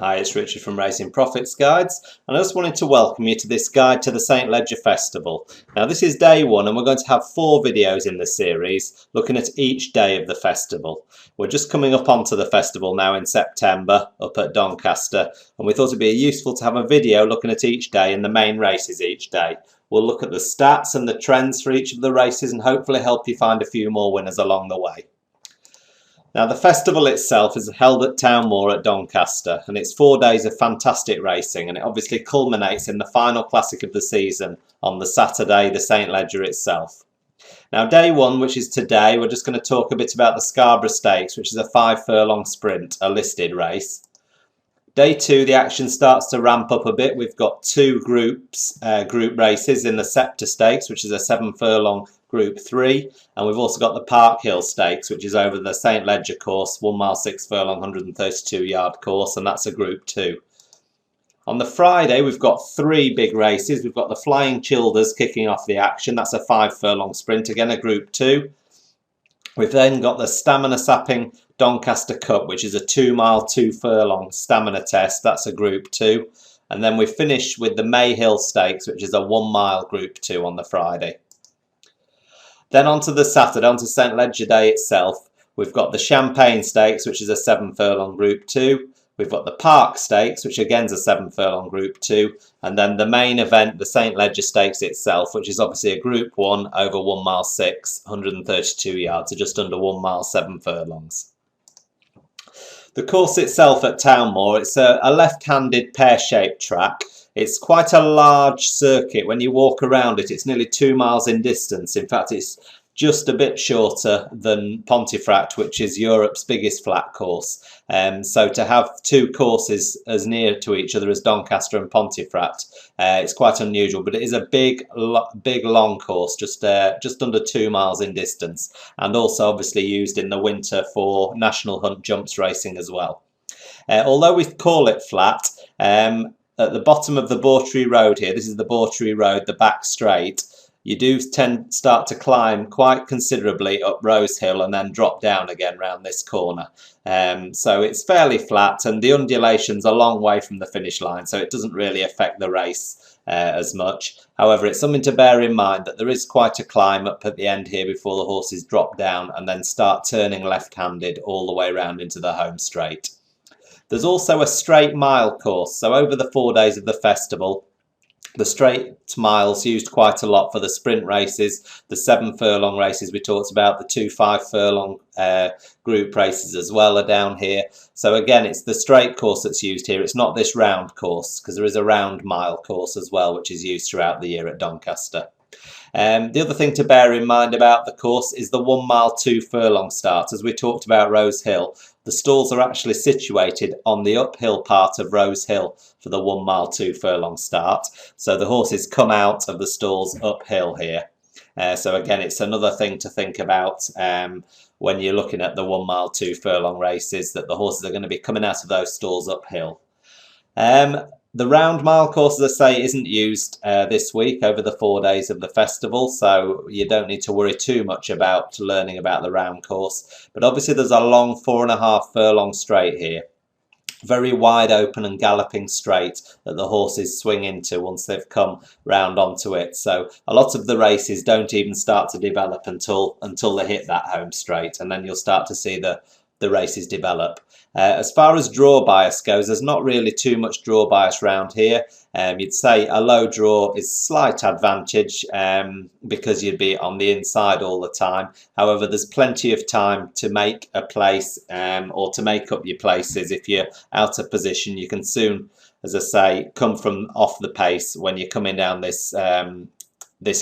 Hi, it's Richard from Racing Profits Guides, and I just wanted to welcome you to this guide to the St Leger Festival. Now this is day one and we're going to have 4 videos in the series looking at each day of the festival. We're just coming up onto the festival now in September up at Doncaster, and we thought it'd be useful to have a video looking at each day and the main races each day. We'll look at the stats and the trends for each of the races and hopefully help you find a few more winners along the way. Now the festival itself is held at Moor at Doncaster, and it's 4 days of fantastic racing, and it obviously culminates in the final classic of the season on the Saturday, the St Leger itself. Now day one, which is today, we're just going to talk a bit about the Scarborough Stakes, which is a 5 furlong sprint, a listed race. Day 2, the action starts to ramp up a bit. We've got 2 group races in the Scepter Stakes, which is a 7 furlong Group 3, and we've also got the Park Hill Stakes, which is over the St Leger course, 1 mile 6 furlong 132 yard course, and that's a Group 2. On the Friday we've got 3 big races. We've got the Flying Childers kicking off the action, that's a 5 furlong sprint, again a Group 2. We've then got the Stamina Sapping Doncaster Cup, which is a 2 mile 2 furlong stamina test, that's a Group 2. And then we finish with the Mayhill Stakes, which is a 1 mile Group 2 on the Friday. Then on to the Saturday, on to St Leger Day itself, we've got the Champagne Stakes, which is a 7 furlong Group 2. We've got the Park Stakes, which again is a 7 furlong Group 2. And then the main event, the St Leger Stakes itself, which is obviously a Group 1 over 1 mile 6, 132 yards, so just under 1 mile 7 furlongs. The course itself at Moor, it's a left-handed pear-shaped track. It's quite a large circuit. When you walk around it, it's nearly 2 miles in distance. In fact, it's just a bit shorter than Pontefract, which is Europe's biggest flat course. So to have 2 courses as near to each other as Doncaster and Pontefract, it's quite unusual. But it is a big long course, just under 2 miles in distance, and also obviously used in the winter for National Hunt Jumps racing as well. Although we call it flat, at the bottom of the Bawtry Road here, this is the Bawtry Road, the back straight, you do start to climb quite considerably up Rose Hill and then drop down again round this corner. So it's fairly flat, and the undulation's a long way from the finish line, so it doesn't really affect the race as much. However, it's something to bear in mind that there is quite a climb up at the end here before the horses drop down and then start turning left-handed all the way round into the home straight. There's also a straight mile course, so over the 4 days of the festival, the straight miles used quite a lot for the sprint races, the 7 furlong races we talked about, the 2 5 furlong group races as well are down here. So again, it's the straight course that's used here. It's not this round course, because there is a round mile course as well, which is used throughout the year at Doncaster. The other thing to bear in mind about the course is the 1 mile 2 furlong start. As we talked about Rose Hill, the stalls are actually situated on the uphill part of Rose Hill for the 1 mile 2 furlong start. So the horses come out of the stalls uphill here. So again, it's another thing to think about when you're looking at the 1 mile 2 furlong races, that the horses are going to be coming out of those stalls uphill. The round mile course, as I say, isn't used this week over the 4 days of the festival, so you don't need to worry too much about learning about the round course. But obviously there's a long 4.5 furlong straight here. Very wide open and galloping straight that the horses swing into once they've come round onto it. So a lot of the races don't even start to develop until they hit that home straight, and then you'll start to see the races develop. As far as draw bias goes, there's not really too much draw bias around here. You'd say a low draw is slight advantage because you'd be on the inside all the time. However, there's plenty of time to make a place or to make up your places. If you're out of position, you can soon, as I say, come from off the pace when you're coming down this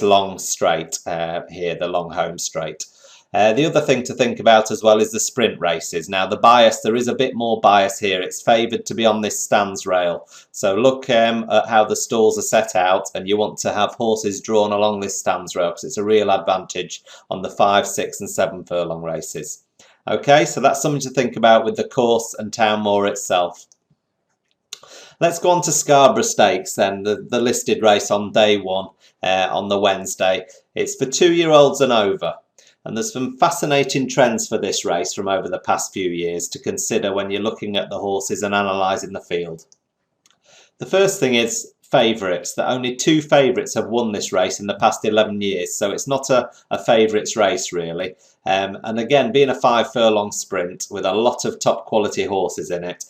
long straight here, the long home straight. The other thing to think about as well is the sprint races. Now the bias, there is a bit more bias here. It's favoured to be on this stands rail. So look at how the stalls are set out, and you want to have horses drawn along this stands rail because it's a real advantage on the 5, 6 and 7 furlong races. Okay, so that's something to think about with the course and Moor itself. Let's go on to Scarborough Stakes then, the listed race on day 1 on the Wednesday. It's for 2-year-olds and over. And there's some fascinating trends for this race from over the past few years to consider when you're looking at the horses and analysing the field. The first thing is favourites, that only 2 favourites have won this race in the past 11 years, so it's not a favourites race really. And again, being a 5 furlong sprint with a lot of top quality horses in it,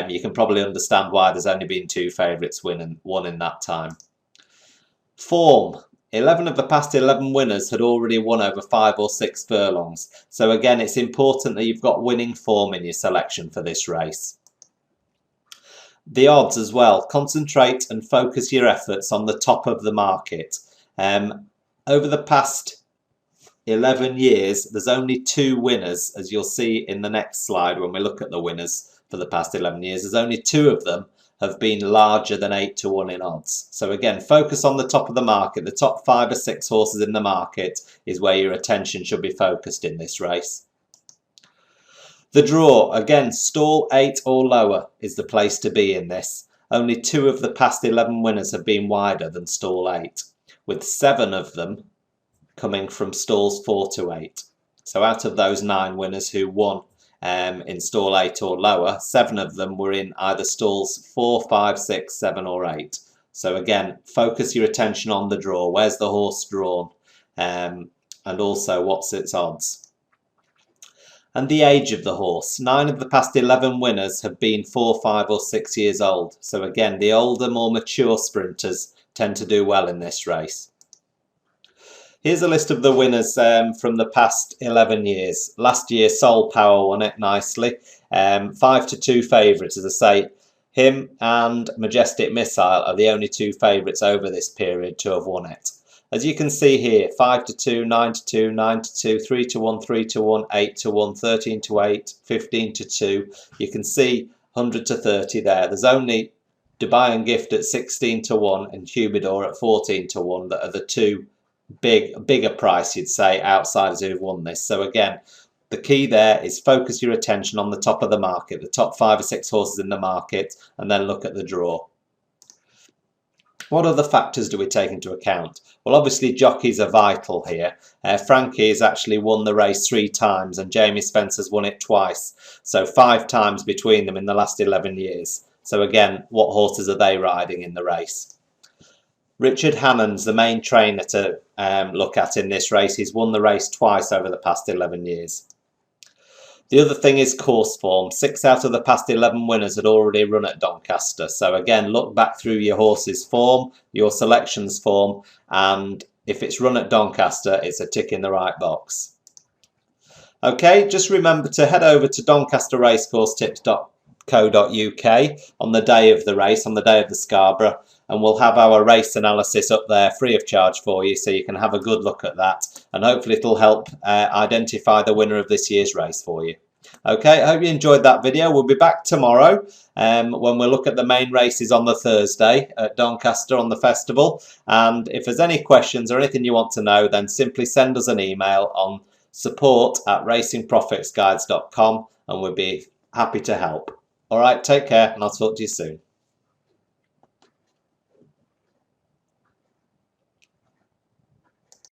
you can probably understand why there's only been 2 favourites won in that time. Form. 11 of the past 11 winners had already won over 5 or 6 furlongs. So again, it's important that you've got winning form in your selection for this race. The odds as well. Concentrate and focus your efforts on the top of the market. Over the past 11 years, there's only 2 winners, as you'll see in the next slide when we look at the winners for the past 11 years. There's only 2 of them have been larger than 8 to 1 in odds. So again, focus on the top of the market. The top 5 or 6 horses in the market is where your attention should be focused in this race. The draw, again, stall 8 or lower is the place to be in this. Only 2 of the past 11 winners have been wider than stall 8, with 7 of them coming from stalls 4 to 8. So out of those 9 winners who won in stall 8 or lower, 7 of them were in either stalls 4, 5, 6, 7 or 8. So again, focus your attention on the draw. Where's the horse drawn? And also, what's its odds? And the age of the horse. 9 of the past 11 winners have been 4, 5 or 6 years old. So again, the older, more mature sprinters tend to do well in this race. Here's a list of the winners from the past 11 years. Last year, Soul Power won it nicely. 5 to 2 favourites, as I say. Him and Majestic Missile are the only 2 favourites over this period to have won it. As you can see here, 5 to 2, 9 to 2, 9 to 2, 3 to 1, 3 to 1, 8 to 1, 13 to 8, 15 to 2. You can see 100 to 30 there. There's only Dubai and Gift at 16 to 1 and Humidor at 14 to 1 that are the 2 bigger price, you'd say, outsiders who've won this. So again, the key there is focus your attention on the top of the market, the top 5 or 6 horses in the market, and then look at the draw. What other factors do we take into account? Well, obviously jockeys are vital here. Frankie has actually won the race 3 times and Jamie Spencer's won it twice. So 5 times between them in the last 11 years. So again, what horses are they riding in the race? Richard Hannon's the main trainer to look at in this race. He's won the race twice over the past 11 years. The other thing is course form. 6 out of the past 11 winners had already run at Doncaster. So again, look back through your horse's form, your selections form, and if it's run at Doncaster, it's a tick in the right box. Okay, just remember to head over to doncasterracecourse.tips.co.uk on the day of the race, on the day of the Scarborough, and we'll have our race analysis up there free of charge for you, so you can have a good look at that, and hopefully it'll help identify the winner of this year's race for you. Okay, I hope you enjoyed that video. We'll be back tomorrow when we'll look at the main races on the Thursday at Doncaster on the festival. And if there's any questions or anything you want to know, then simply send us an email on support@racingprofitsguides.com and we'll be happy to help. All right, take care, and I'll talk to you soon.